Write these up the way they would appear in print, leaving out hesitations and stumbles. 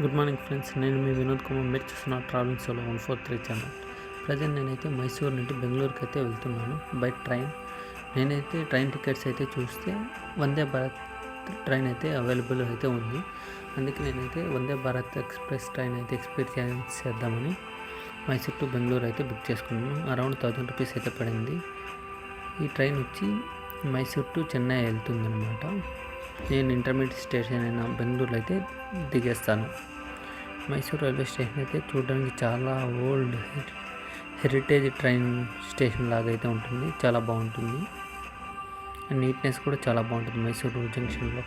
Good morning friends, నేను మీ వినోద్ కుమార్. మీరు చూస్తున్న ట్రావెలింగ్ సోలో 143 ఛానల్. ప్రజెంట్ నేనైతే మైసూర్ నుండి బెంగళూరుకి అయితే వెళ్తున్నాను బై ట్రైన్. నేనైతే ట్రైన్ టికెట్స్ అయితే చూస్తే వందే భారత్ ట్రైన్ అయితే అవైలబుల్ అయితే ఉంది. అందుకే నేనైతే వందే భారత్ ఎక్స్ప్రెస్ ట్రైన్ అయితే ఎక్స్పీరియన్స్ చేద్దామని మైసూర్ టు బెంగళూరు అయితే బుక్ చేసుకున్నాను. అరౌండ్ 1000 రూపీస్ అయితే పడింది. ఈ ట్రైన్ వచ్చి మైసూర్ టు చెన్నై వెళ్తుందన్నమాట. నేను ఇంటర్మీడియట్ స్టేషన్ అయిన బెంగళూరులో అయితే దిగేస్తాను. మైసూర్ రైల్వే స్టేషన్ అయితే చూడడానికి చాలా ఓల్డ్ హెరిటేజ్ ట్రైన్ స్టేషన్ లాగా అయితే ఉంటుంది. చాలా బాగుంటుంది. నీట్నెస్ కూడా చాలా బాగుంటుంది మైసూరు జంక్షన్లో.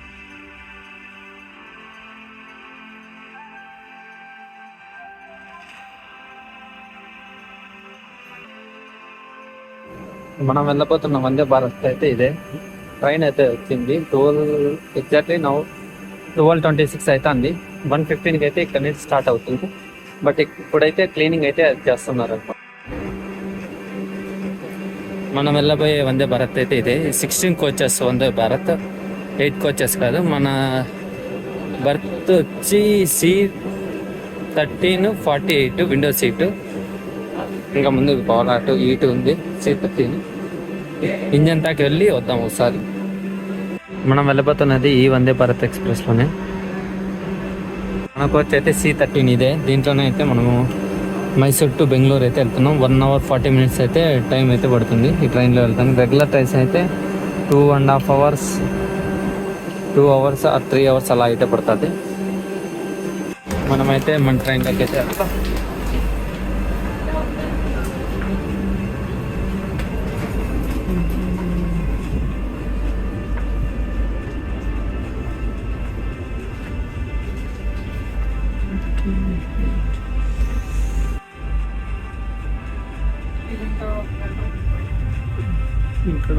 మనం వెళ్ళబోతున్న వందే భారత్ అయితే ఇదే ట్రైన్ అయితే వచ్చింది. ఎగ్జాక్ట్లీ 12:26 అవుతుంది. 1:15కి అయితే ఇక్కడ నుంచి స్టార్ట్ అవుతుంది. బట్ ఇప్పుడైతే క్లీనింగ్ అయితే చేస్తున్నారు. మనం వెళ్ళబోయే వందే భారత్ అయితే ఇదే 16 కోచెస్ వందే భారత్, 8 కోచెస్ కాదు. మన బర్త్ వచ్చి C1348 విండో సీటు. ఇంకా ముందుకు పోవాలి, అటు ఇటు ఉంది C13. ఇంజన్ దాకా వెళ్ళి వద్దాం ఒకసారి. మనం వెళ్ళబోతున్నది ఈ వందే భారత్ ఎక్స్ప్రెస్లోనే. మనకు వచ్చి C13 ఇదే. దీంట్లోనే అయితే మనము మైసూర్ టు బెంగళూరు అయితే వెళ్తున్నాం. 1 hour 40 minutes అయితే టైం అయితే పడుతుంది ఈ ట్రైన్లో వెళ్తాను. రెగ్యులర్ ట్రైన్స్ అయితే 2.5 hours 2 hours ఆ 3 hours అలా అయితే పడుతుంది. మనమైతే మన ట్రైన్లోకి అయితే వెళ్తాం. ఇక్కడ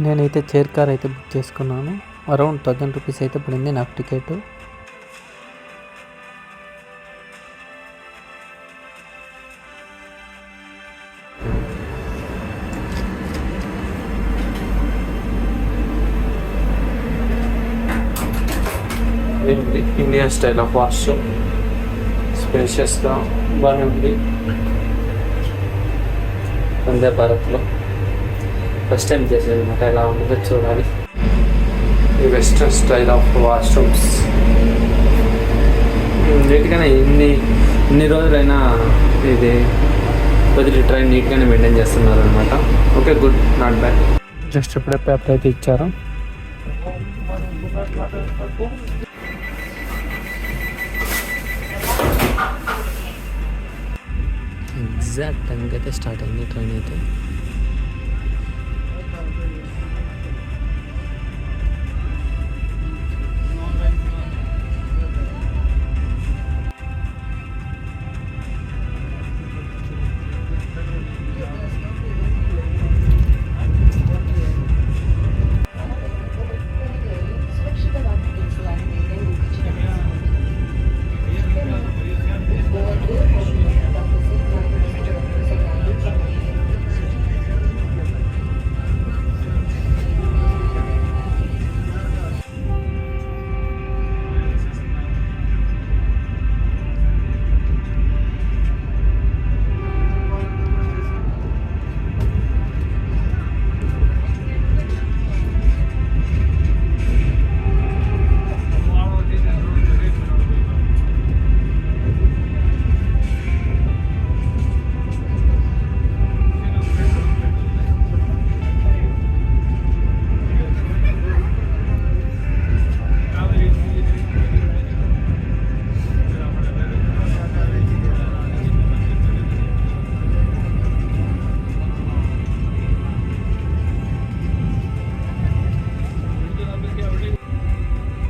నేనైతే చైర్ కార్ అయితే బుక్ చేసుకున్నాను. అరౌండ్ 1000 రూపీస్ అయితే పడింది నాకు ticket. Indian style of washroom, స్పేషియస్గా బాగానే ఉంది వందే భారత్లో. ఫస్ట్ టైం చేసేది అనమాట, ఎలా ఉంటుందో చూడాలి. ఈ వెస్ట్రన్ స్టైల్ ఆఫ్ వాష్రూమ్స్ నీట్గానే ఇన్ని రోజులైనా ఇది వదిలి ట్రైన్ నీట్గానే మెయింటైన్ చేస్తున్నారు అనమాట. Okay, good, not bad. Just ఇప్పుడే పేపర్ అయితే ఇచ్చారు. ఎగ్జాక్ట్ టైంకి అయితే స్టార్ట్ అయింది ట్రైన్ అయితే.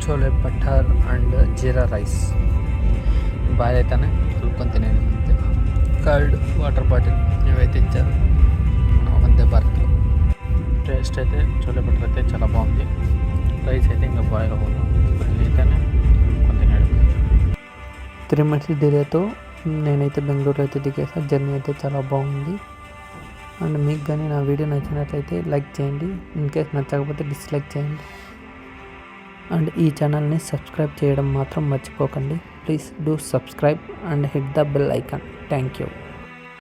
Chole butter and jeera rice బాగా అయితేనే కలుపుకొని తినేది. అంతే. కర్డ్, వాటర్ బాటిల్ ఇవైతే ఇచ్చారు మన వందే భారత్లో. టేస్ట్ అయితే చోలే బటర్ అయితే చాలా బాగుంది. రైస్ అయితే ఇంకా బాయిల్ అవ్వదు, అయితేనే కలుపుకొని తినేది. 3 మినిట్స్ డిలేతో నేనైతే బెంగళూరు అయితే దిగేసా. జర్నీ అయితే చాలా బాగుంది. అండ్ మీకు కానీ నా వీడియో నచ్చినట్లయితే లైక్ చేయండి, ఇన్కేస్ నచ్చకపోతే డిస్లైక్ చేయండి. అండ్ ఈ ఛానల్ని సబ్స్క్రైబ్ చేయడం మాత్రం మర్చిపోకండి. Please do subscribe and hit the bell icon. Thank you.